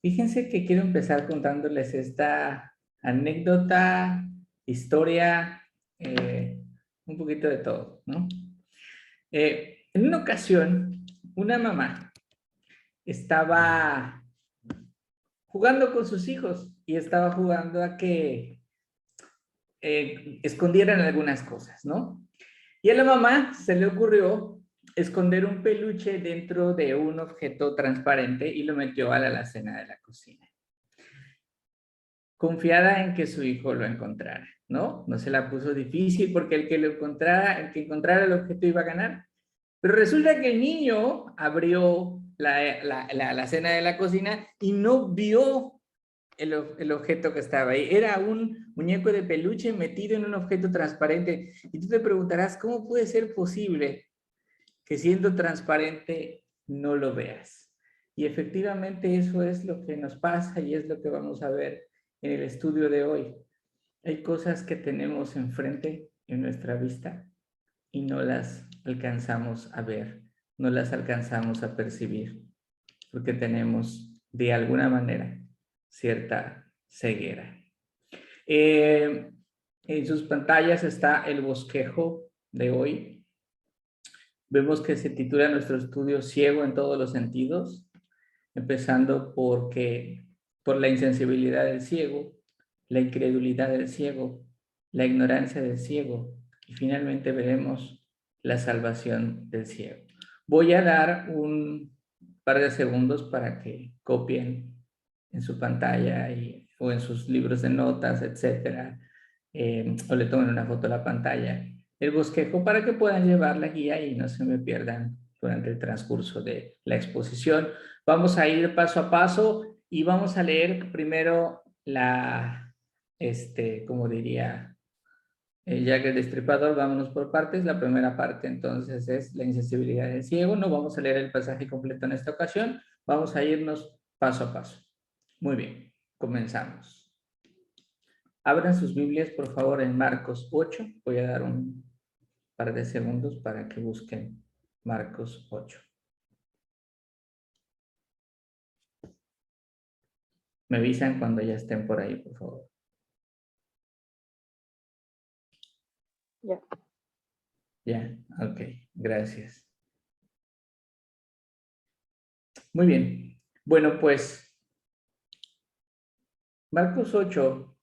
Fíjense que quiero empezar contándoles esta anécdota, historia, un poquito de todo, ¿no? En una ocasión, una mamá estaba jugando con sus hijos y estaba jugando a que escondieran algunas cosas, ¿no? Y a la mamá se le ocurrió esconder un peluche dentro de un objeto transparente y lo metió a la alacena de la cocina, confiada en que su hijo lo encontrara, ¿no? No se la puso difícil porque el que lo encontrara, el que encontrara el objeto iba a ganar. Pero resulta que el niño abrió la alacena de la cocina y no vio el objeto que estaba ahí. Era un muñeco de peluche metido en un objeto transparente. Y tú te preguntarás, ¿cómo puede ser posible que siendo transparente no lo veas? Y efectivamente eso es lo que nos pasa y es lo que vamos a ver en el estudio de hoy. Hay cosas que tenemos enfrente en nuestra vista y no las alcanzamos a ver, no las alcanzamos a percibir, porque tenemos de alguna manera cierta ceguera. En sus pantallas está el bosquejo de hoy. Vemos que se titula nuestro estudio Ciego en todos los sentidos, empezando por la insensibilidad del ciego, la incredulidad del ciego, la ignorancia del ciego y finalmente veremos la salvación del ciego. Voy a dar un par de segundos para que copien en su pantalla o en sus libros de notas, etcétera, o le tomen una foto a la pantalla el bosquejo para que puedan llevar la guía y no se me pierdan durante el transcurso de la exposición. Vamos a ir paso a paso y vamos a leer primero como diría Jack el Destripador, vámonos por partes. La primera parte entonces es la insensibilidad del ciego. No vamos a leer el pasaje completo en esta ocasión, vamos a irnos paso a paso. Muy bien, comenzamos. Abran sus Biblias, por favor, en Marcos 8. Voy a dar un par de segundos para que busquen Marcos 8. Me avisan cuando ya estén por ahí, por favor. Ya. Ya, ok, gracias. Muy bien. Bueno, pues Marcos 8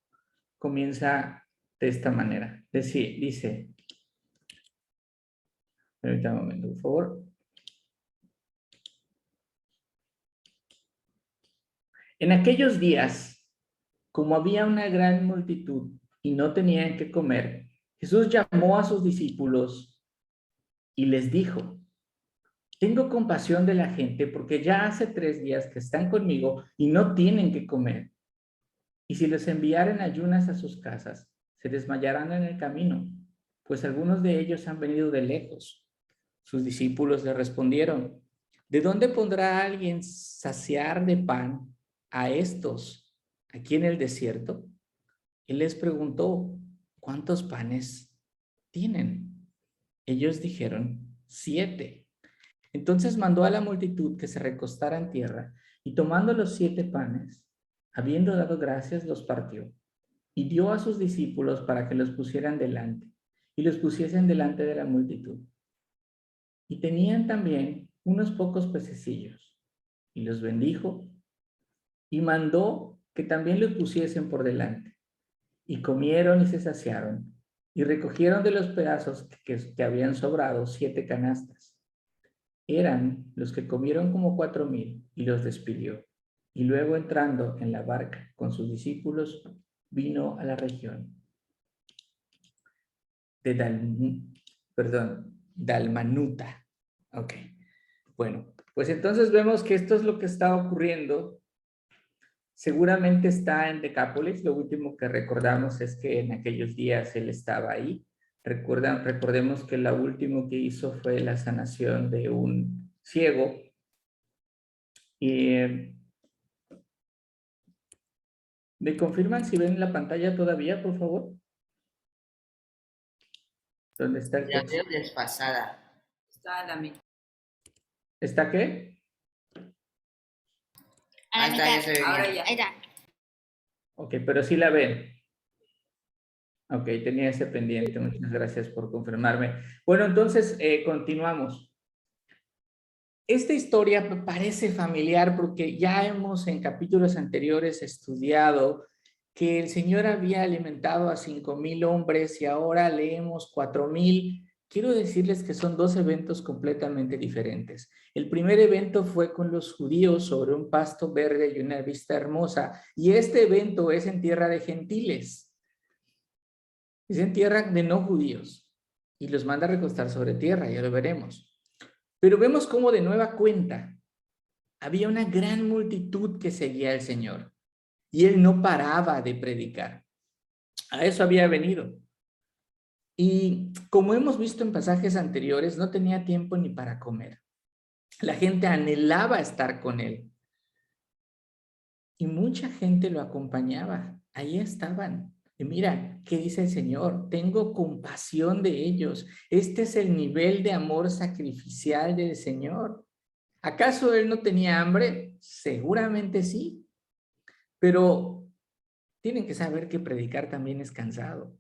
comienza de esta manera. Dice, permítame un momento, por favor. En aquellos días, como había una gran multitud y no tenían que comer, Jesús llamó a sus discípulos y les dijo: tengo compasión de la gente porque ya hace 3 días que están conmigo y no tienen que comer. Y si los enviaren ayunas a sus casas, se desmayarán en el camino, pues algunos de ellos han venido de lejos. Sus discípulos le respondieron: ¿de dónde pondrá alguien saciar de pan a estos aquí en el desierto? Él les preguntó: ¿cuántos panes tienen? Ellos dijeron: 7. Entonces mandó a la multitud que se recostara en tierra, y tomando los 7 panes, habiendo dado gracias, los partió, y dio a sus discípulos para que los pusieran delante, y los pusiesen delante de la multitud. Y tenían también unos pocos pececillos, y los bendijo, y mandó que también los pusiesen por delante. Y comieron y se saciaron, y recogieron de los pedazos que habían sobrado 7 canastas. Eran los que comieron como 4,000 y los despidió. Y luego entrando en la barca con sus discípulos, vino a la región de Dalmanuta. Ok, bueno, pues entonces vemos que esto es lo que está ocurriendo. Seguramente está en Decápolis. Lo último que recordamos es que en aquellos días él estaba ahí. Recordemos que lo último que hizo fue la sanación de un ciego. Y ¿me confirman si ven la pantalla todavía, por favor? ¿Dónde está el La texto? veo desfasada. Está a la mitad. ¿Está qué? A la Ahí está, ya mitad. se ve Ahora bien. ya. Ahí está. Ok, pero sí la ven. Ok, tenía ese pendiente. Muchas gracias por confirmarme. Bueno, entonces continuamos. Esta historia me parece familiar porque ya hemos en capítulos anteriores estudiado que el Señor había alimentado a 5,000 hombres y ahora leemos 4,000. Quiero decirles que son dos eventos completamente diferentes. El primer evento fue con los judíos sobre un pasto verde y una vista hermosa, y este evento es en tierra de gentiles, es en tierra de no judíos, y los manda a recostar sobre tierra, ya lo veremos. Pero vemos cómo de nueva cuenta había una gran multitud que seguía al Señor y él no paraba de predicar. A eso había venido. Y como hemos visto en pasajes anteriores, no tenía tiempo ni para comer. La gente anhelaba estar con él. Y mucha gente lo acompañaba. Ahí estaban. Y mira, ¿qué dice el Señor? Tengo compasión de ellos. Este es el nivel de amor sacrificial del Señor. ¿Acaso él no tenía hambre? Seguramente sí. Pero tienen que saber que predicar también es cansado.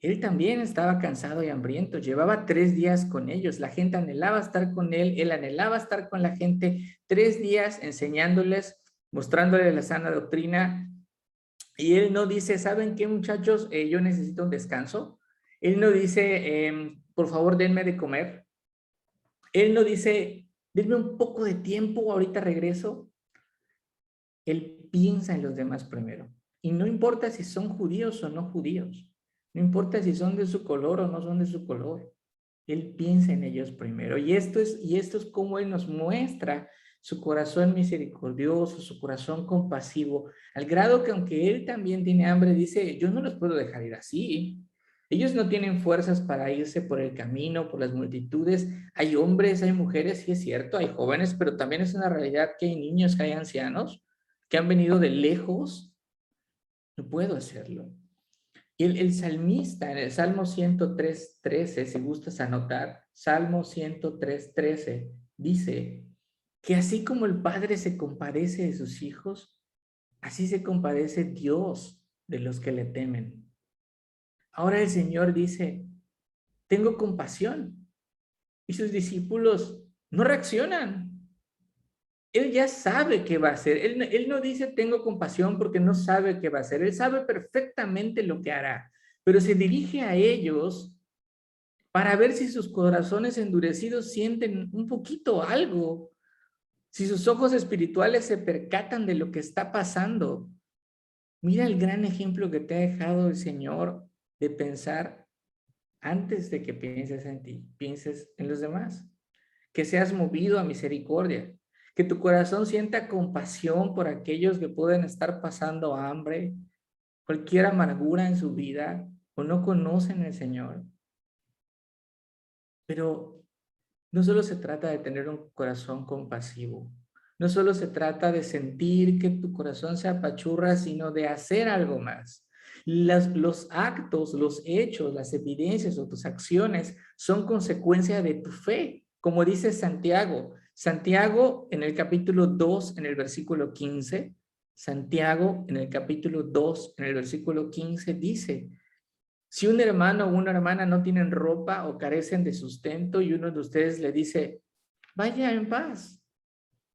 Él también estaba cansado y hambriento. Llevaba 3 días con ellos. La gente anhelaba estar con él. Él anhelaba estar con la gente. 3 días enseñándoles, mostrándoles la sana doctrina. Y él no dice, ¿saben qué, muchachos? Yo necesito un descanso. Él no dice, por favor, denme de comer. Él no dice, denme un poco de tiempo, ahorita regreso. Él piensa en los demás primero. Y no importa si son judíos o no judíos. No importa si son de su color o no son de su color. Él piensa en ellos primero. Y esto es como Él nos muestra su corazón misericordioso, su corazón compasivo, al grado que aunque Él también tiene hambre, dice, yo no los puedo dejar ir así. Ellos no tienen fuerzas para irse por el camino, por las multitudes. Hay hombres, hay mujeres, sí es cierto, hay jóvenes, pero también es una realidad que hay niños, que hay ancianos, que han venido de lejos. No puedo hacerlo. Y el salmista en el Salmo 103:13, si gustas anotar, Salmo 103:13, dice que así como el Padre se compadece de sus hijos, así se compadece Dios de los que le temen. Ahora el Señor dice, tengo compasión. Y sus discípulos no reaccionan. Él ya sabe qué va a hacer. Él no dice tengo compasión porque no sabe qué va a hacer. Él sabe perfectamente lo que hará, pero se dirige a ellos para ver si sus corazones endurecidos sienten un poquito algo, si sus ojos espirituales se percatan de lo que está pasando. Mira el gran ejemplo que te ha dejado el Señor de pensar antes de que pienses en ti, pienses en los demás, que seas movido a misericordia, que tu corazón sienta compasión por aquellos que pueden estar pasando hambre, cualquier amargura en su vida o no conocen al Señor. Pero no solo se trata de tener un corazón compasivo, no solo se trata de sentir que tu corazón se apachurra, sino de hacer algo más. Los actos, los hechos, las evidencias o tus acciones son consecuencia de tu fe, como dice Santiago. Santiago en el capítulo 2, en el versículo 15, Santiago en el capítulo 2, en el versículo 15 dice, si un hermano o una hermana no tienen ropa o carecen de sustento y uno de ustedes le dice, vaya en paz,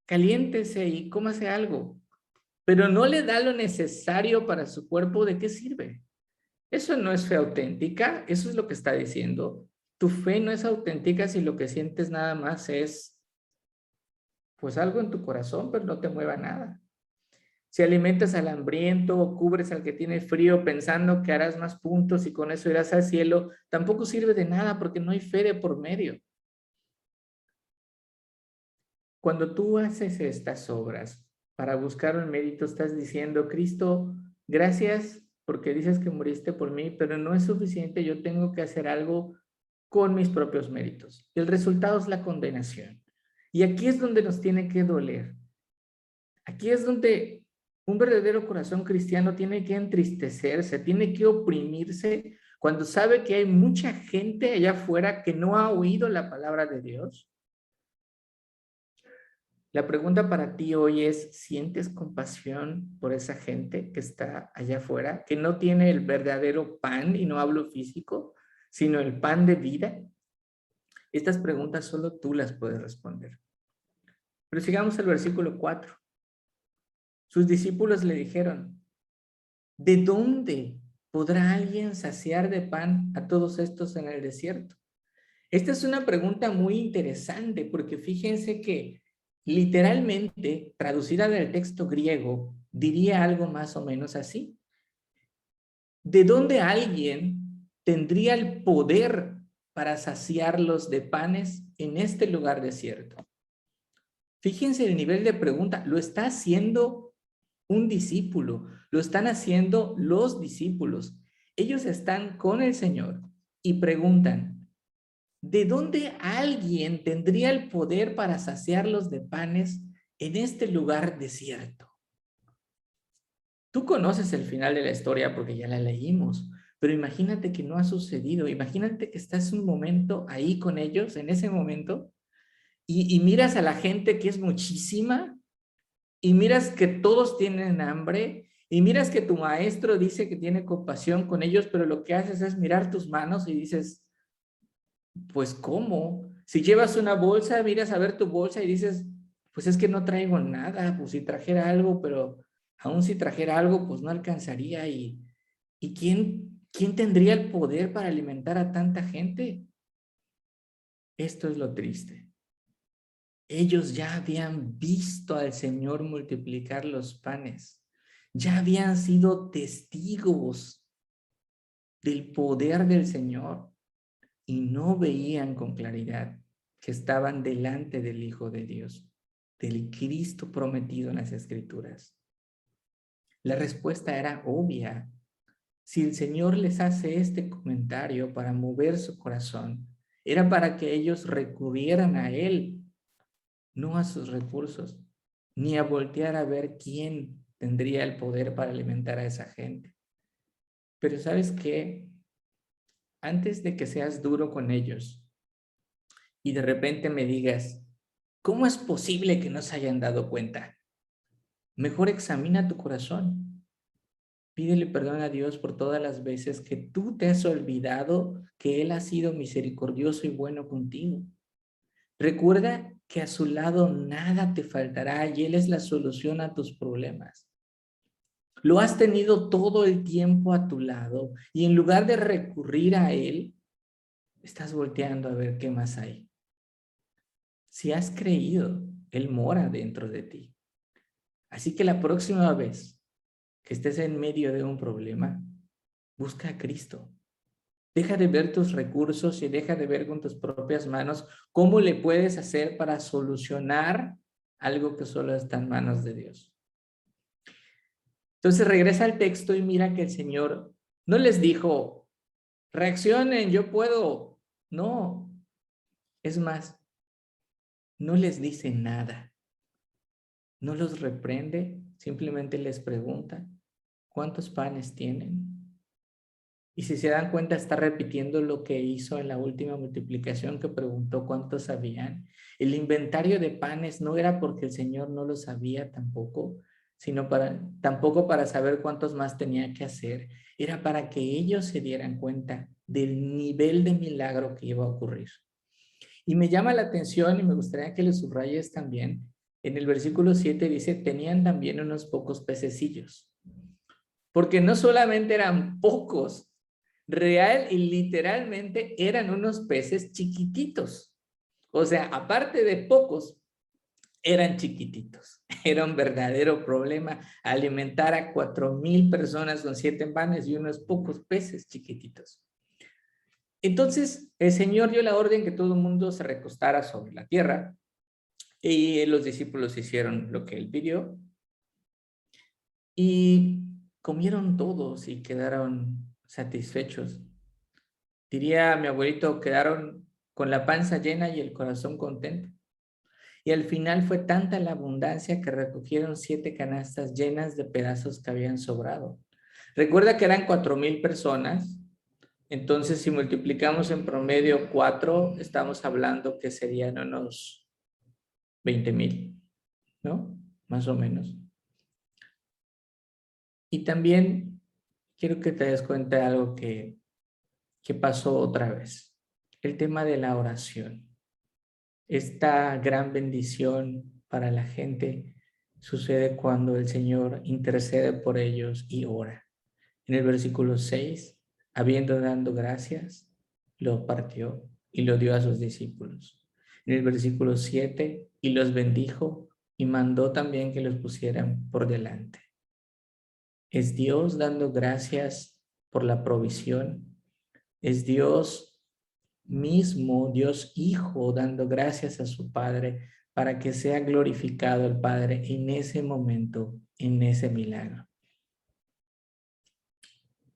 caliéntese y cómase algo, pero no le da lo necesario para su cuerpo, ¿de qué sirve? Eso no es fe auténtica, eso es lo que está diciendo. Tu fe no es auténtica si lo que sientes nada más es, pues algo en tu corazón, pero no te mueva nada. Si alimentas al hambriento o cubres al que tiene frío pensando que harás más puntos y con eso irás al cielo, tampoco sirve de nada porque no hay fe de por medio. Cuando tú haces estas obras para buscar un mérito, estás diciendo, Cristo, gracias porque dices que moriste por mí, pero no es suficiente, yo tengo que hacer algo con mis propios méritos. El resultado es la condenación. Y aquí es donde nos tiene que doler. Aquí es donde un verdadero corazón cristiano tiene que entristecerse, tiene que oprimirse cuando sabe que hay mucha gente allá afuera que no ha oído la palabra de Dios. La pregunta para ti hoy es, ¿sientes compasión por esa gente que está allá afuera, que no tiene el verdadero pan, y no hablo físico, sino el pan de vida? Estas preguntas solo tú las puedes responder. Pero sigamos al versículo 4. Sus discípulos le dijeron, ¿de dónde podrá alguien saciar de pan a todos estos en el desierto? Esta es una pregunta muy interesante porque fíjense que literalmente, traducida del texto griego, diría algo más o menos así. ¿De dónde alguien tendría el poder para saciarlos de panes en este lugar desierto? Fíjense el nivel de pregunta, lo está haciendo un discípulo, lo están haciendo los discípulos. Ellos están con el Señor y preguntan, ¿de dónde alguien tendría el poder para saciarlos de panes en este lugar desierto? Tú conoces el final de la historia porque ya la leímos, pero imagínate que no ha sucedido. Imagínate que estás un momento ahí con ellos, en ese momento, y miras a la gente que es muchísima, y miras que todos tienen hambre, y miras que tu maestro dice que tiene compasión con ellos, pero lo que haces es mirar tus manos y dices, pues ¿cómo? Si llevas una bolsa, miras a ver tu bolsa y dices, pues es que no traigo nada, pues si trajera algo, pero aún si trajera algo, pues no alcanzaría. ¿Y quién tendría el poder para alimentar a tanta gente? Esto es lo triste. Ellos ya habían visto al Señor multiplicar los panes. Ya habían sido testigos del poder del Señor y no veían con claridad que estaban delante del Hijo de Dios, del Cristo prometido en las Escrituras. La respuesta era obvia. Si el Señor les hace este comentario para mover su corazón, era para que ellos recurrieran a Él, no a sus recursos, ni a voltear a ver quién tendría el poder para alimentar a esa gente. Pero ¿sabes qué? Antes de que seas duro con ellos y de repente me digas, ¿cómo es posible que no se hayan dado cuenta? Mejor examina tu corazón. Pídele perdón a Dios por todas las veces que tú te has olvidado que Él ha sido misericordioso y bueno contigo. Recuerda que a su lado nada te faltará y Él es la solución a tus problemas. Lo has tenido todo el tiempo a tu lado y en lugar de recurrir a Él, estás volteando a ver qué más hay. Si has creído, Él mora dentro de ti. Así que la próxima vez que estés en medio de un problema, busca a Cristo. Deja de ver tus recursos y deja de ver con tus propias manos cómo le puedes hacer para solucionar algo que solo está en manos de Dios. Entonces regresa al texto y mira que el Señor no les dijo, reaccionen, yo puedo. No, es más, no les dice nada. No los reprende, simplemente les pregunta, ¿cuántos panes tienen? Y si se dan cuenta, está repitiendo lo que hizo en la última multiplicación, que preguntó cuántos habían. El inventario de panes no era porque el Señor no lo sabía tampoco, sino tampoco para saber cuántos más tenía que hacer. Era para que ellos se dieran cuenta del nivel de milagro que iba a ocurrir. Y me llama la atención y me gustaría que lo subrayes también. En el versículo 7 dice, tenían también unos pocos pececillos. Porque no solamente eran pocos, real y literalmente eran unos peces chiquititos. O sea, aparte de pocos, eran chiquititos. Era un verdadero problema alimentar a 4,000 personas con 7 panes y unos pocos peces chiquititos. Entonces, el Señor dio la orden que todo el mundo se recostara sobre la tierra y los discípulos hicieron lo que Él pidió y comieron todos y quedaron satisfechos. Diría mi abuelito, quedaron con la panza llena y el corazón contento. Y al final fue tanta la abundancia que recogieron 7 canastas llenas de pedazos que habían sobrado. Recuerda que eran 4,000 personas. Entonces, si multiplicamos en promedio 4, estamos hablando que serían unos 20,000. ¿no? Más o menos. Y también quiero que te des cuenta de algo que pasó otra vez. El tema de la oración. Esta gran bendición para la gente sucede cuando el Señor intercede por ellos y ora. En el versículo 6, habiendo dado gracias, lo partió y lo dio a sus discípulos. En el versículo 7, y los bendijo y mandó también que los pusieran por delante. Es Dios dando gracias por la provisión. Es Dios mismo, Dios Hijo, dando gracias a su Padre para que sea glorificado el Padre en ese momento, en ese milagro.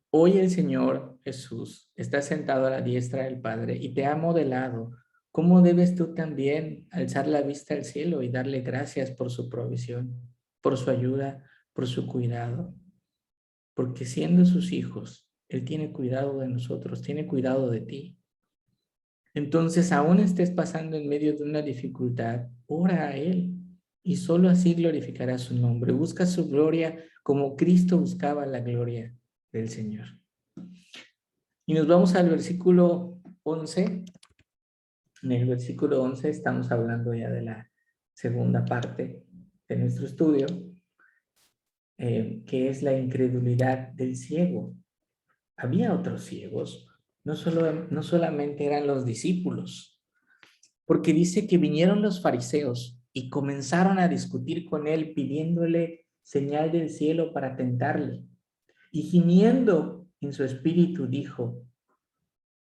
Hoy el Señor Jesús está sentado a la diestra del Padre y te ha modelado cómo debes tú también alzar la vista al cielo y darle gracias por su provisión, por su ayuda, por su cuidado. Porque siendo sus hijos, Él tiene cuidado de nosotros, tiene cuidado de ti. Entonces, aún estés pasando en medio de una dificultad, ora a Él y solo así glorificará su nombre. Busca su gloria como Cristo buscaba la gloria del Señor. Y nos vamos al versículo 11. En el versículo 11 estamos hablando ya de la segunda parte de nuestro estudio, que es la incredulidad del ciego. Había otros ciegos, no solamente eran los discípulos, porque dice que vinieron los fariseos y comenzaron a discutir con él pidiéndole señal del cielo para tentarle. Y gimiendo en su espíritu dijo,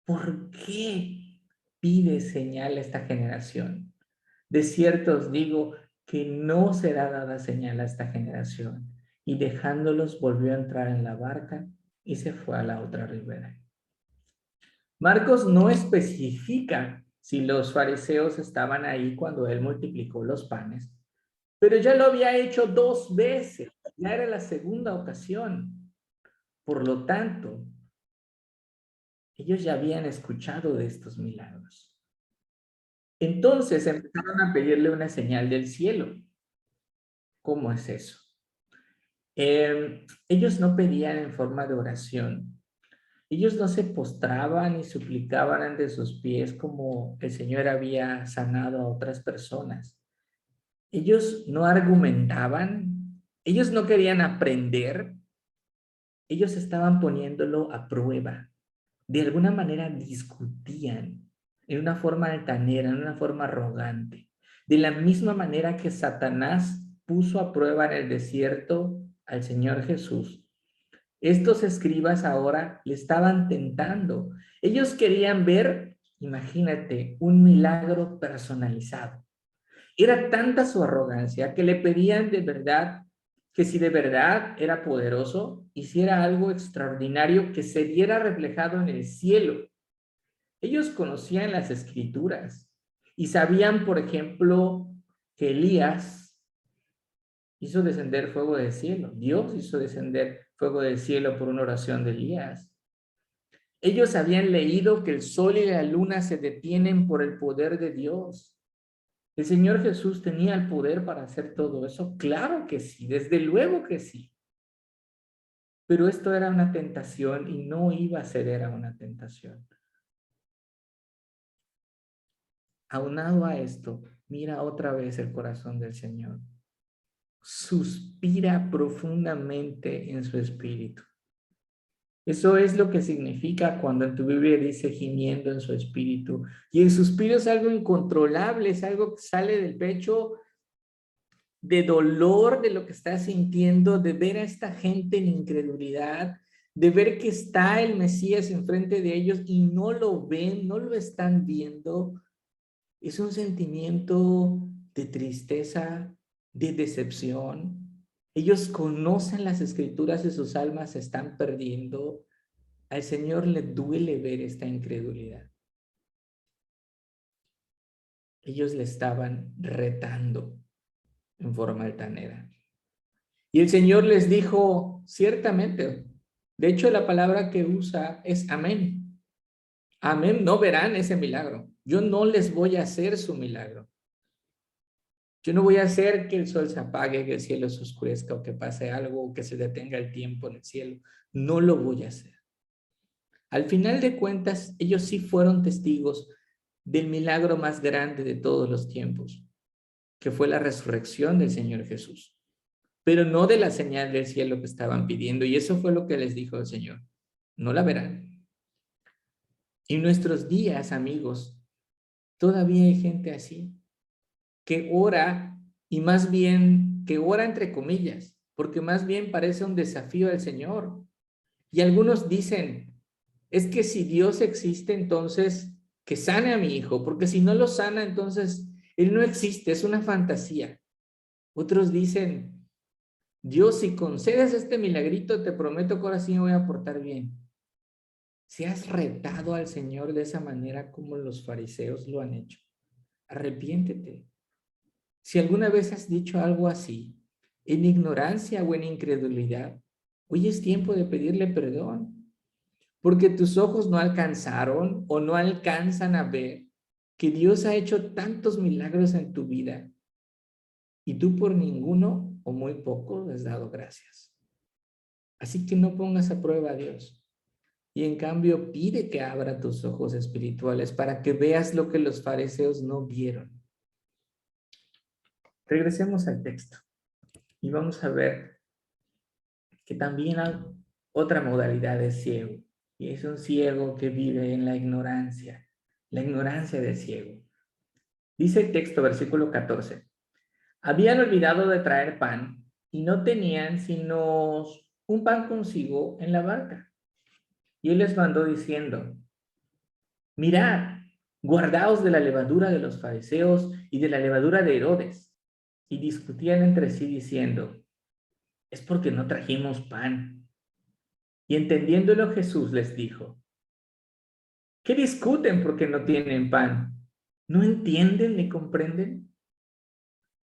¿por qué pide señal a esta generación? De cierto os digo que no será dada señal a esta generación. Y dejándolos volvió a entrar en la barca y se fue a la otra ribera. Marcos no especifica si los fariseos estaban ahí cuando él multiplicó los panes, pero ya lo había hecho 2 veces, ya era la segunda ocasión. Por lo tanto, ellos ya habían escuchado de estos milagros. Entonces empezaron a pedirle una señal del cielo. ¿Cómo es eso? Ellos no pedían en forma de oración. Ellos no se postraban y suplicaban ante sus pies como el Señor había sanado a otras personas. Ellos no argumentaban, ellos no querían aprender, ellos estaban poniéndolo a prueba. De alguna manera discutían en una forma altanera, en una forma arrogante. De la misma manera que Satanás puso a prueba en el desierto al Señor Jesús. Estos escribas ahora le estaban tentando. Ellos querían ver, imagínate, un milagro personalizado. Era tanta su arrogancia que le pedían de verdad que si de verdad era poderoso, hiciera algo extraordinario que se viera reflejado en el cielo. Ellos conocían las escrituras y sabían, por ejemplo, que Elías hizo descender fuego del cielo. Dios hizo descender fuego del cielo por una oración de Elías. Ellos habían leído que el sol y la luna se detienen por el poder de Dios. ¿El Señor Jesús tenía el poder para hacer todo eso? Claro que sí, desde luego que sí. Pero esto era una tentación y no iba a ceder a una tentación. Aunado a esto, mira otra vez el corazón del Señor. Suspira profundamente en su espíritu. Eso es lo que significa cuando en tu Biblia dice gimiendo en su espíritu. Y el suspiro es algo incontrolable, es algo que sale del pecho de dolor de lo que está sintiendo, de ver a esta gente en incredulidad, de ver que está el Mesías enfrente de ellos y no lo ven, no lo están viendo. Es un sentimiento de tristeza, de decepción. Ellos conocen las escrituras y sus almas se están perdiendo. Al Señor le duele ver esta incredulidad. Ellos le estaban retando en forma altanera. Y el Señor les dijo, ciertamente, de hecho la palabra que usa es amén. Amén, no verán ese milagro. Yo no les voy a hacer su milagro. Yo no voy a hacer que el sol se apague, que el cielo se oscurezca, o que pase algo, o que se detenga el tiempo en el cielo. No lo voy a hacer. Al final de cuentas, ellos sí fueron testigos del milagro más grande de todos los tiempos, que fue la resurrección del Señor Jesús, pero no de la señal del cielo que estaban pidiendo. Y eso fue lo que les dijo el Señor. No la verán. En nuestros días, amigos, todavía hay gente así, que ora, y más bien que ora entre comillas, porque más bien parece un desafío al Señor. Y algunos dicen, es que si Dios existe, entonces que sane a mi hijo, porque si no lo sana, entonces él no existe, es una fantasía. Otros dicen, Dios, si concedes este milagrito, te prometo que ahora sí me voy a portar bien. Si has retado al Señor de esa manera como los fariseos lo han hecho, arrepiéntete. Si alguna vez has dicho algo así, en ignorancia o en incredulidad, hoy es tiempo de pedirle perdón, porque tus ojos no alcanzaron o no alcanzan a ver que Dios ha hecho tantos milagros en tu vida y tú por ninguno o muy poco has dado gracias. Así que no pongas a prueba a Dios. Y en cambio pide que abra tus ojos espirituales para que veas lo que los fariseos no vieron. Regresemos al texto y vamos a ver que también hay otra modalidad de ciego, y es un ciego que vive en la ignorancia del ciego. Dice el texto, versículo 14, habían olvidado de traer pan y no tenían sino un pan consigo en la barca. Y él les mandó diciendo, mirad, guardaos de la levadura de los fariseos y de la levadura de Herodes. Y discutían entre sí diciendo, es porque no trajimos pan. Y entendiéndolo Jesús les dijo, ¿qué discuten porque no tienen pan? ¿No entienden ni comprenden?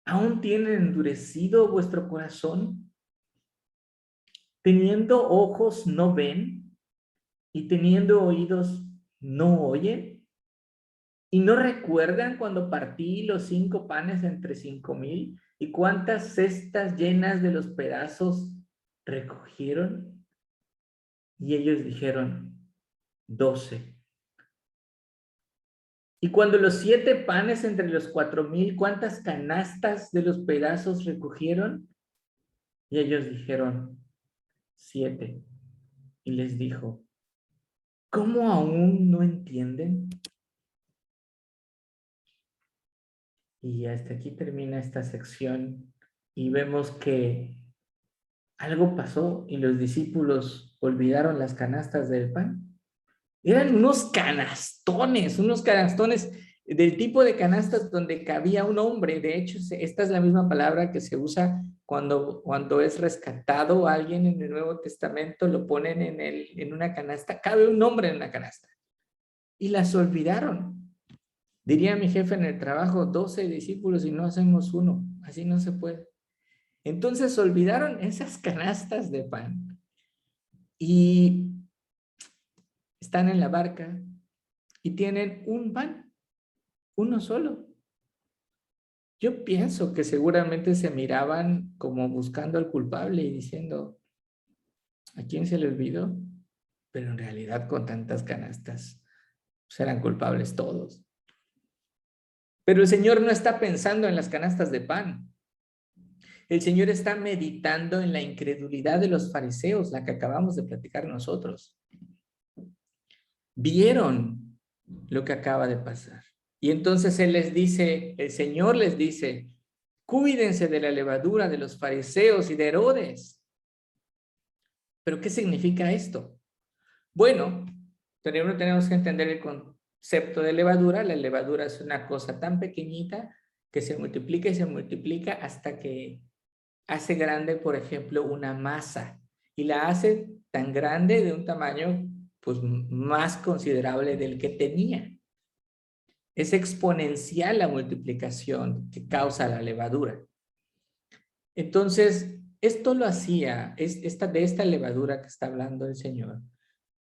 ¿Aún tienen endurecido vuestro corazón? Teniendo ojos no ven y teniendo oídos no oyen. ¿Y no recuerdan cuando partí los 5 panes entre 5,000 y cuántas cestas llenas de los pedazos recogieron? Y ellos dijeron, 12. Y cuando los 7 panes entre los 4,000, ¿cuántas canastas de los pedazos recogieron? Y ellos dijeron, 7. Y les dijo, ¿cómo aún no entienden? Y hasta aquí termina esta sección y vemos que algo pasó y los discípulos olvidaron las canastas del pan. Eran unos canastones del tipo de canastas donde cabía un hombre. De hecho, esta es la misma palabra que se usa cuando es rescatado alguien en el Nuevo Testamento, lo ponen en una canasta, cabe un hombre en la canasta. Y las olvidaron. Diría mi jefe en el trabajo, 12 discípulos y no hacemos uno. Así no se puede. Entonces olvidaron esas canastas de pan y están en la barca y tienen un pan, uno solo. Yo pienso que seguramente se miraban como buscando al culpable y diciendo, ¿a quién se le olvidó? Pero en realidad con tantas canastas serán culpables todos. Pero el Señor no está pensando en las canastas de pan. El Señor está meditando en la incredulidad de los fariseos, la que acabamos de platicar nosotros. Vieron lo que acaba de pasar. Y entonces Él les dice, el Señor les dice, cuídense de la levadura de los fariseos y de Herodes. ¿Pero qué significa esto? Bueno, primero tenemos que entender el concepto de levadura. La levadura es una cosa tan pequeñita que se multiplica y se multiplica hasta que hace grande, por ejemplo, una masa. Y la hace tan grande de un tamaño pues más considerable del que tenía. Es exponencial la multiplicación que causa la levadura. Entonces, esto lo hacía, de esta levadura que está hablando el Señor,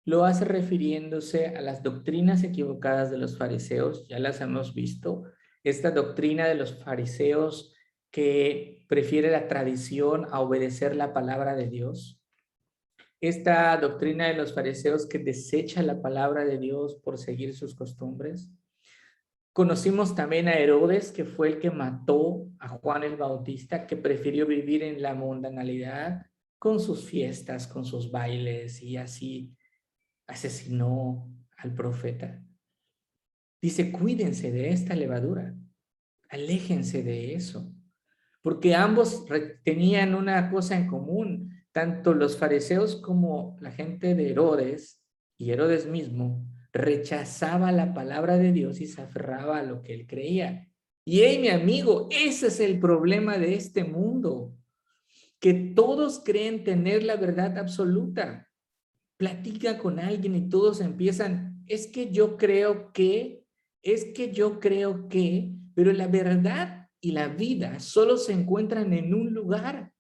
lo hace refiriéndose a las doctrinas equivocadas de los fariseos, ya las hemos visto. esta doctrina de los fariseos que prefiere la tradición a obedecer la palabra de Dios. Esta doctrina de los fariseos que desecha la palabra de Dios por seguir sus costumbres. Conocimos también a Herodes, que fue el que mató a Juan el Bautista, que prefirió vivir en la mundanalidad con sus fiestas, con sus bailes, y así asesinó al profeta. Dice, cuídense de esta levadura, aléjense de eso, porque ambos tenían una cosa en común, tanto los fariseos como la gente de Herodes, y Herodes mismo, rechazaba la palabra de Dios y se aferraba a lo que él creía. Y hey, mi amigo, ese es el problema de este mundo, que todos creen tener la verdad absoluta. Platica con alguien y todos empiezan, es que yo creo que, pero la verdad y la vida solo se encuentran en un lugar,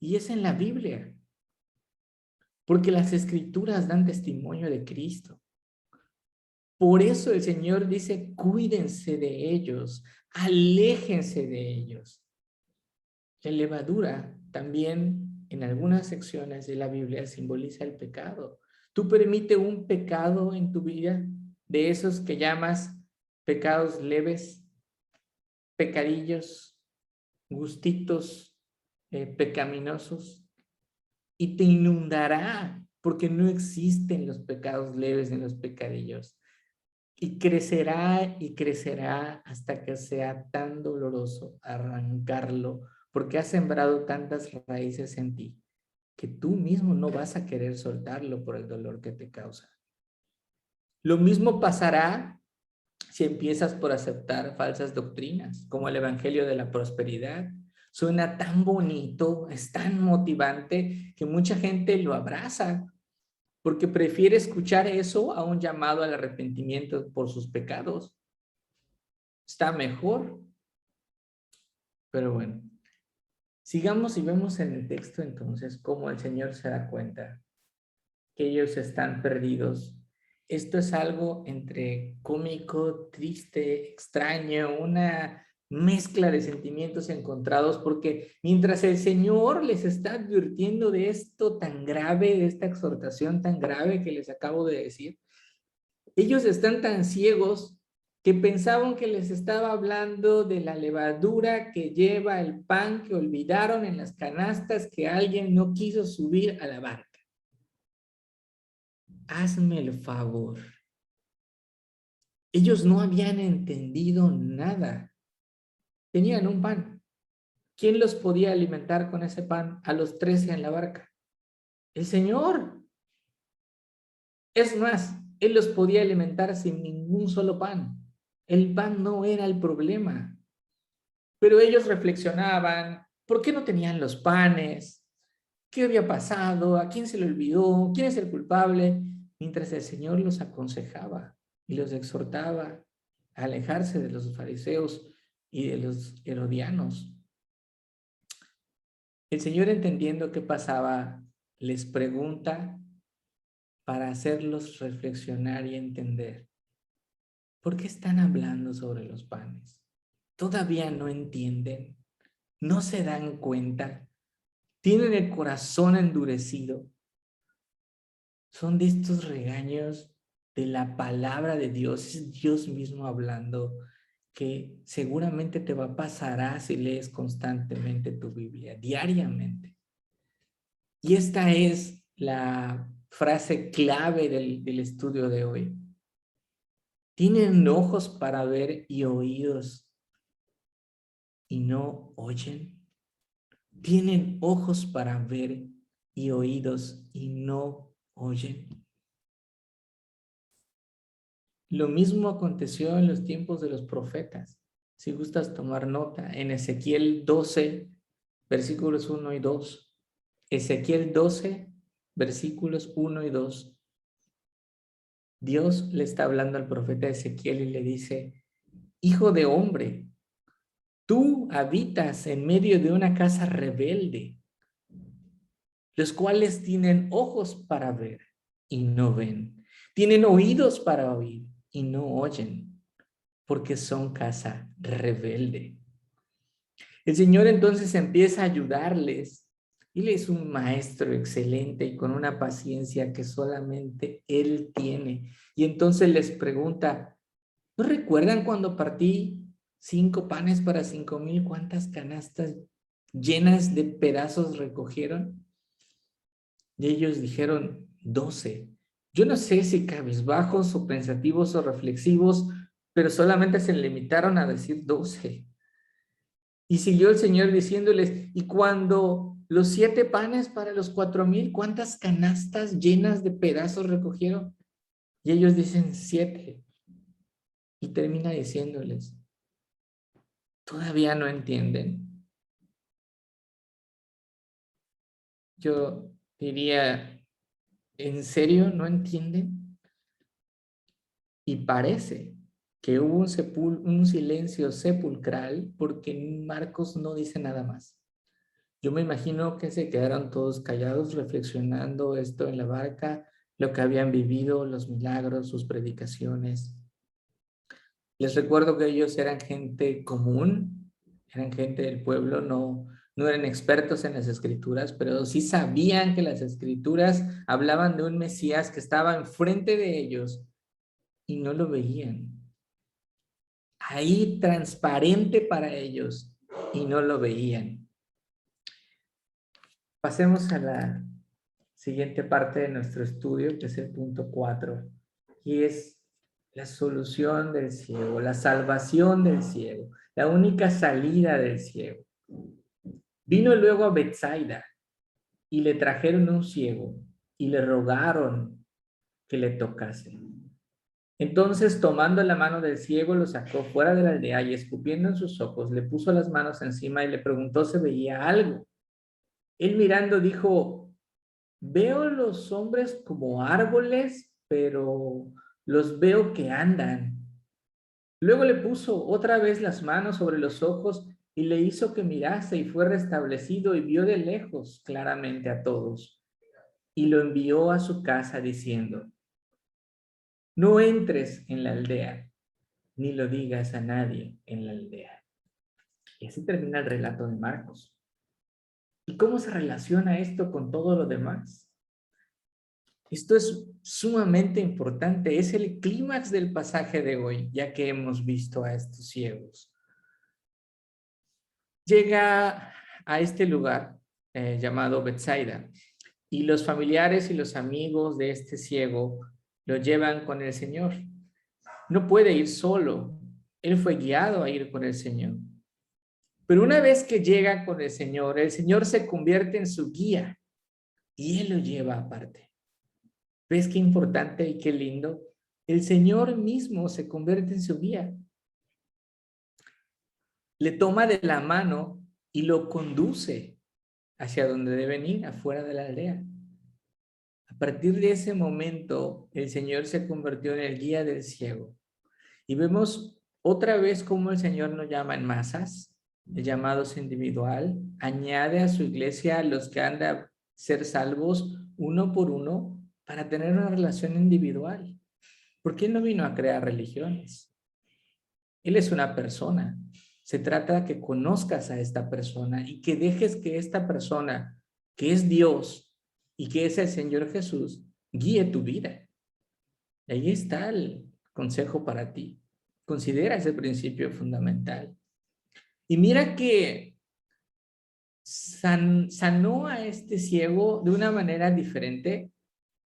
y es en la Biblia. Porque las escrituras dan testimonio de Cristo. Por eso el Señor dice, cuídense de ellos, aléjense de ellos. La levadura también en algunas secciones de la Biblia simboliza el pecado. Tú permite un pecado en tu vida, de esos que llamas pecados leves, pecadillos, gustitos pecaminosos, y te inundará, porque no existen los pecados leves ni los pecadillos. Y crecerá hasta que sea tan doloroso arrancarlo, porque has sembrado tantas raíces en ti, que tú mismo no vas a querer soltarlo por el dolor que te causa. Lo mismo pasará si empiezas por aceptar falsas doctrinas, como el evangelio de la prosperidad. Suena tan bonito, es tan motivante, que mucha gente lo abraza, porque prefiere escuchar eso a un llamado al arrepentimiento por sus pecados. Está mejor. Pero bueno, sigamos y vemos en el texto entonces cómo el Señor se da cuenta que ellos están perdidos. Esto es algo entre cómico, triste, extraño, una mezcla de sentimientos encontrados, porque mientras el Señor les está advirtiendo de esto tan grave, de esta exhortación tan grave que les acabo de decir, ellos están tan ciegos que pensaban que les estaba hablando de la levadura que lleva el pan que olvidaron en las canastas que alguien no quiso subir a la barca. Hazme el favor. Ellos no habían entendido nada. Tenían un pan. ¿Quién los podía alimentar con ese pan a los 13 en la barca? El Señor. Es más, Él los podía alimentar sin ningún solo pan. El pan no era el problema. Pero ellos reflexionaban, ¿por qué no tenían los panes? ¿Qué había pasado? ¿A quién se le olvidó? ¿Quién es el culpable? Mientras el Señor los aconsejaba y los exhortaba a alejarse de los fariseos y de los herodianos. El Señor, entendiendo qué pasaba, les pregunta para hacerlos reflexionar y entender. ¿Por qué están hablando sobre los panes? ¿Todavía no entienden? ¿No se dan cuenta? ¿Tienen el corazón endurecido? Son de estos regaños de la palabra de Dios, es Dios mismo hablando, que seguramente te pasará si lees constantemente tu Biblia, diariamente. Y esta es la frase clave del estudio de hoy. ¿Tienen ojos para ver y oídos y no oyen? ¿Tienen ojos para ver y oídos y no oyen? Lo mismo aconteció en los tiempos de los profetas. Si gustas tomar nota, en Ezequiel 12, versículos 1 y 2. Ezequiel 12, versículos 1 y 2. Dios le está hablando al profeta Ezequiel y le dice, hijo de hombre, tú habitas en medio de una casa rebelde, los cuales tienen ojos para ver y no ven, tienen oídos para oír y no oyen. porque son casa rebelde. El Señor entonces empieza a ayudarles. Él es un maestro excelente y con una paciencia que solamente Él tiene. Y entonces les pregunta, ¿no recuerdan cuando partí 5 panes para 5,000? ¿Cuántas canastas llenas de pedazos recogieron? Y ellos dijeron 12. Yo no sé si cabizbajos o pensativos o reflexivos, pero solamente se limitaron a decir 12. Y siguió el Señor diciéndoles, y cuando los 7 panes para los 4,000, ¿cuántas canastas llenas de pedazos recogieron? Y ellos dicen 7. Y termina diciéndoles, ¿todavía no entienden? Yo diría, ¿en serio no entienden? Y parece que hubo un silencio sepulcral porque Marcos no dice nada más. Yo me imagino que se quedaron todos callados reflexionando esto en la barca, lo que habían vivido, los milagros, sus predicaciones. Les recuerdo que ellos eran gente común, eran gente del pueblo, no eran expertos en las escrituras, pero sí sabían que las escrituras hablaban de un Mesías que estaba enfrente de ellos y no lo veían. Ahí transparente para ellos y no lo veían. Pasemos a la siguiente parte de nuestro estudio, que es el punto 4, y es la solución del ciego, la salvación del ciego, la única salida del ciego. Vino luego a Betsaida y le trajeron un ciego y le rogaron que le tocasen. Entonces, tomando la mano del ciego, lo sacó fuera de la aldea y escupiendo en sus ojos, le puso las manos encima y le preguntó si veía algo. Él mirando dijo, veo los hombres como árboles, pero los veo que andan. Luego le puso otra vez las manos sobre los ojos y le hizo que mirase y fue restablecido y vio de lejos claramente a todos. Y lo envió a su casa diciendo, no entres en la aldea, ni lo digas a nadie en la aldea. Y así termina el relato de Marcos. ¿Y cómo se relaciona esto con todo lo demás? Esto es sumamente importante, es el clímax del pasaje de hoy, ya que hemos visto a estos ciegos. Llega a este lugar llamado Betsaida y los familiares y los amigos de este ciego lo llevan con el Señor. No puede ir solo, él fue guiado a ir con el Señor. Pero una vez que llega con el Señor se convierte en su guía y él lo lleva aparte. ¿Ves qué importante y qué lindo? El Señor mismo se convierte en su guía. Le toma de la mano y lo conduce hacia donde deben ir, afuera de la aldea. A partir de ese momento, el Señor se convirtió en el guía del ciego. Y vemos otra vez cómo el Señor no llama en masas, el llamado es individual, añade a su iglesia a los que han de ser salvos uno por uno para tener una relación individual. Porque Él no vino a crear religiones. Él es una persona. Se trata de que conozcas a esta persona y que dejes que esta persona, que es Dios y que es el Señor Jesús, guíe tu vida. Y ahí está el consejo para ti. Considera ese principio fundamental. Y mira que sanó a este ciego de una manera diferente,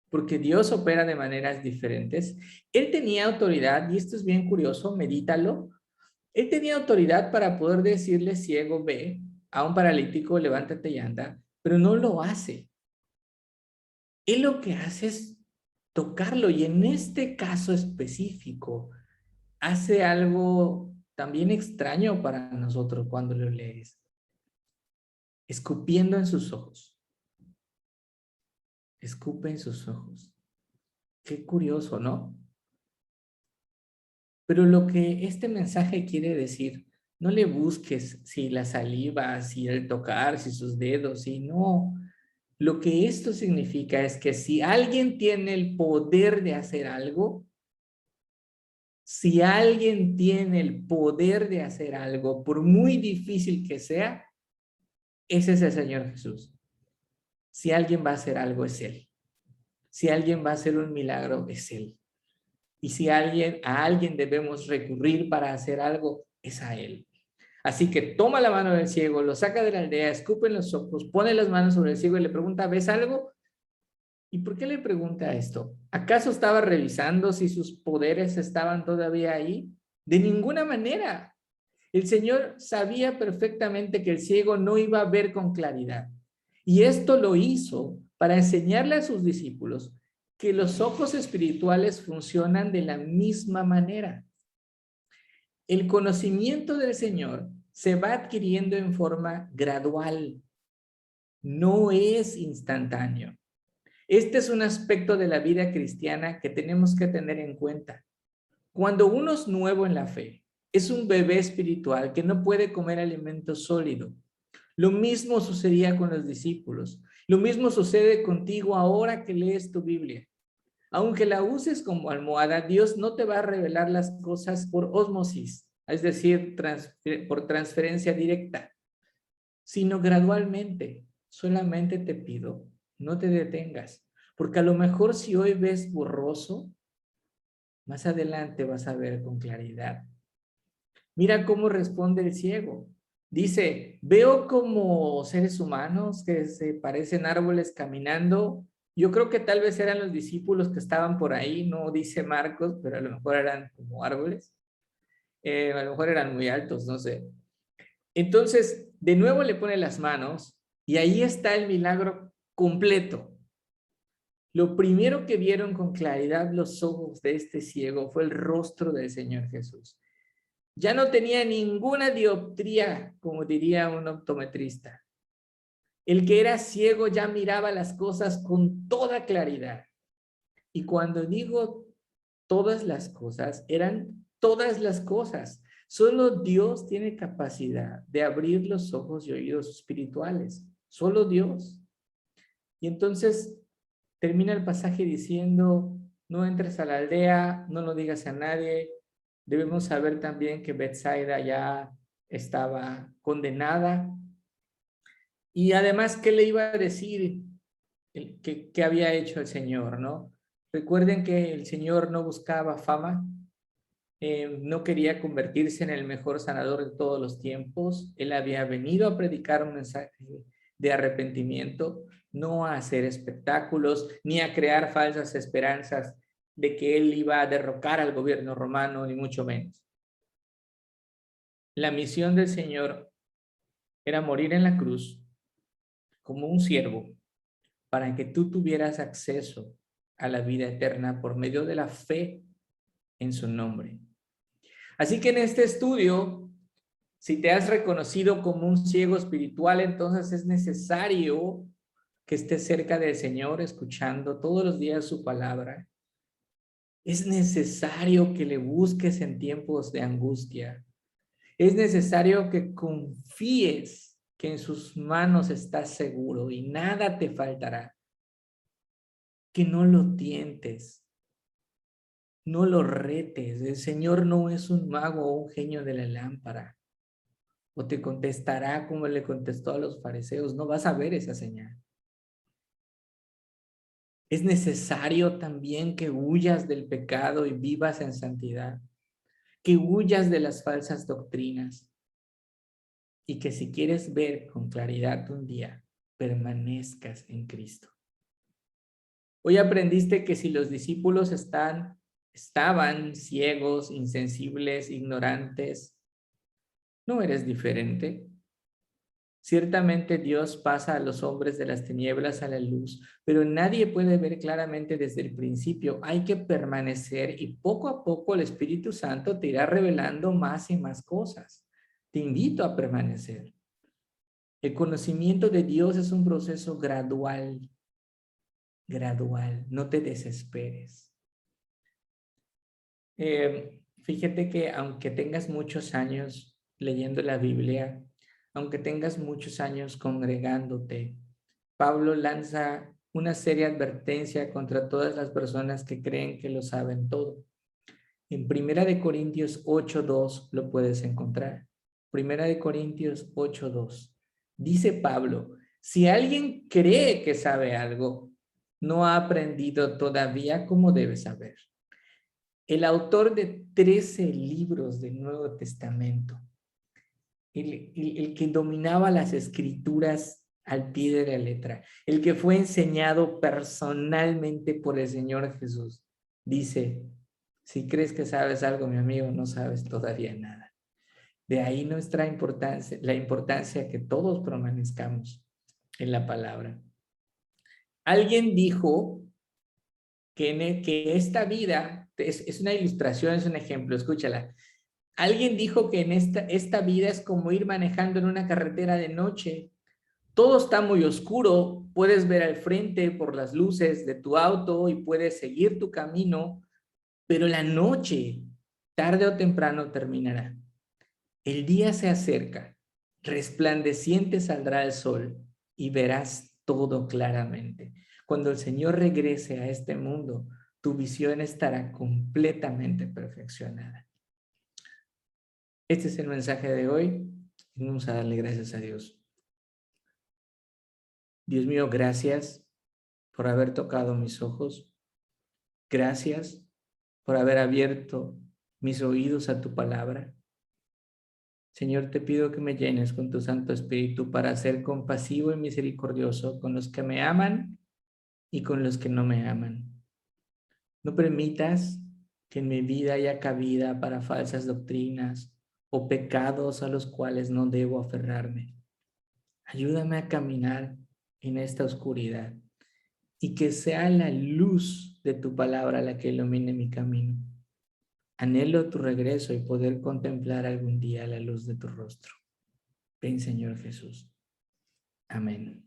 porque Dios opera de maneras diferentes. Él tenía autoridad, y esto es bien curioso, medítalo. Él tenía autoridad para poder decirle ciego, ve, a un paralítico, levántate y anda, pero no lo hace. Él lo que hace es tocarlo, y en este caso específico, hace algo también extraño para nosotros cuando lo lees. Escupiendo en sus ojos. Escupe en sus ojos. Qué curioso, ¿no? Pero lo que este mensaje quiere decir, no le busques si la saliva, si el tocar, si sus dedos, si no. Lo que esto significa es que si alguien tiene el poder de hacer algo, Si alguien tiene el poder de hacer algo, por muy difícil que sea, ese es el Señor Jesús. Si alguien va a hacer algo, es Él. Si alguien va a hacer un milagro, es Él. Y si a alguien debemos recurrir para hacer algo, es a Él. Así que toma la mano del ciego, lo saca de la aldea, escupe en los ojos, pone las manos sobre el ciego y le pregunta, ¿ves algo? ¿Y por qué le pregunta esto? ¿Acaso estaba revisando si sus poderes estaban todavía ahí? De ninguna manera. El Señor sabía perfectamente que el ciego no iba a ver con claridad. Y esto lo hizo para enseñarle a sus discípulos que los ojos espirituales funcionan de la misma manera. El conocimiento del Señor se va adquiriendo en forma gradual, no es instantáneo. Este es un aspecto de la vida cristiana que tenemos que tener en cuenta. Cuando uno es nuevo en la fe, es un bebé espiritual que no puede comer alimento sólido. Lo mismo sucedía con los discípulos. Lo mismo sucede contigo ahora que lees tu Biblia. Aunque la uses como almohada, Dios no te va a revelar las cosas por ósmosis, es decir, por transferencia directa, sino gradualmente. Solamente te pido, no te detengas, porque a lo mejor si hoy ves borroso, más adelante vas a ver con claridad. Mira cómo responde el ciego. Dice, veo como seres humanos que se parecen árboles caminando. Yo creo que tal vez eran los discípulos que estaban por ahí, no dice Marcos, pero a lo mejor eran como árboles. A lo mejor eran muy altos, no sé. Entonces, de nuevo le pone las manos y ahí está el milagro completo. Lo primero que vieron con claridad los ojos de este ciego fue el rostro del Señor Jesús. Ya no tenía ninguna dioptría, como diría un optometrista. El que era ciego ya miraba las cosas con toda claridad. Y cuando digo todas las cosas, eran todas las cosas. Solo Dios tiene capacidad de abrir los ojos y oídos espirituales. Solo Dios. Y entonces termina el pasaje diciendo, no entres a la aldea, no lo digas a nadie. Debemos saber también que Betsaida ya estaba condenada. Y además, ¿qué le iba a decir? ¿Qué había hecho el Señor, no? Recuerden que el Señor no buscaba fama, no quería convertirse en el mejor sanador de todos los tiempos. Él había venido a predicar un mensaje de arrepentimiento, no a hacer espectáculos, ni a crear falsas esperanzas de que él iba a derrocar al gobierno romano, ni mucho menos. La misión del Señor era morir en la cruz como un siervo para que tú tuvieras acceso a la vida eterna por medio de la fe en su nombre. Así que en este estudio, si te has reconocido como un ciego espiritual, entonces es necesario que estés cerca del Señor escuchando todos los días su palabra. Es necesario que le busques en tiempos de angustia. Es necesario que confíes que en sus manos estás seguro y nada te faltará. Que no lo tientes, no lo retes. El Señor no es un mago o un genio de la lámpara. O te contestará como le contestó a los fariseos. No vas a ver esa señal. Es necesario también que huyas del pecado y vivas en santidad. Que huyas de las falsas doctrinas. Y que si quieres ver con claridad un día, permanezcas en Cristo. Hoy aprendiste que si los discípulos estaban ciegos, insensibles, ignorantes, no eres diferente. Ciertamente Dios pasa a los hombres de las tinieblas a la luz, pero nadie puede ver claramente desde el principio. Hay que permanecer y poco a poco el Espíritu Santo te irá revelando más y más cosas. Te invito a permanecer. El conocimiento de Dios es un proceso gradual. Gradual, no te desesperes. Fíjate que aunque tengas muchos años leyendo la Biblia, aunque tengas muchos años congregándote, Pablo lanza una seria advertencia contra todas las personas que creen que lo saben todo. En Primera de Corintios 8:2 lo puedes encontrar. Primera de Corintios 8:2. Dice Pablo, si alguien cree que sabe algo, no ha aprendido todavía como debe saber. El autor de 13 libros del Nuevo Testamento, el que dominaba las escrituras al pie de la letra, el que fue enseñado personalmente por el Señor Jesús, dice, si crees que sabes algo, mi amigo, no sabes todavía nada. De ahí nuestra importancia, la importancia que todos permanezcamos en la palabra. Alguien dijo que esta vida, es una ilustración, es un ejemplo, escúchala. Alguien dijo que en esta vida es como ir manejando en una carretera de noche. Todo está muy oscuro, puedes ver al frente por las luces de tu auto y puedes seguir tu camino, pero la noche, tarde o temprano, terminará. El día se acerca, resplandeciente saldrá el sol y verás todo claramente. Cuando el Señor regrese a este mundo, tu visión estará completamente perfeccionada. Este es el mensaje de hoy. Vamos a darle gracias a Dios. Dios mío, gracias por haber tocado mis ojos. Gracias por haber abierto mis oídos a tu palabra. Señor, te pido que me llenes con tu Santo Espíritu para ser compasivo y misericordioso con los que me aman y con los que no me aman. No permitas que en mi vida haya cabida para falsas doctrinas o pecados a los cuales no debo aferrarme. Ayúdame a caminar en esta oscuridad y que sea la luz de tu palabra la que ilumine mi camino. Anhelo tu regreso y poder contemplar algún día la luz de tu rostro. Ven, Señor Jesús. Amén.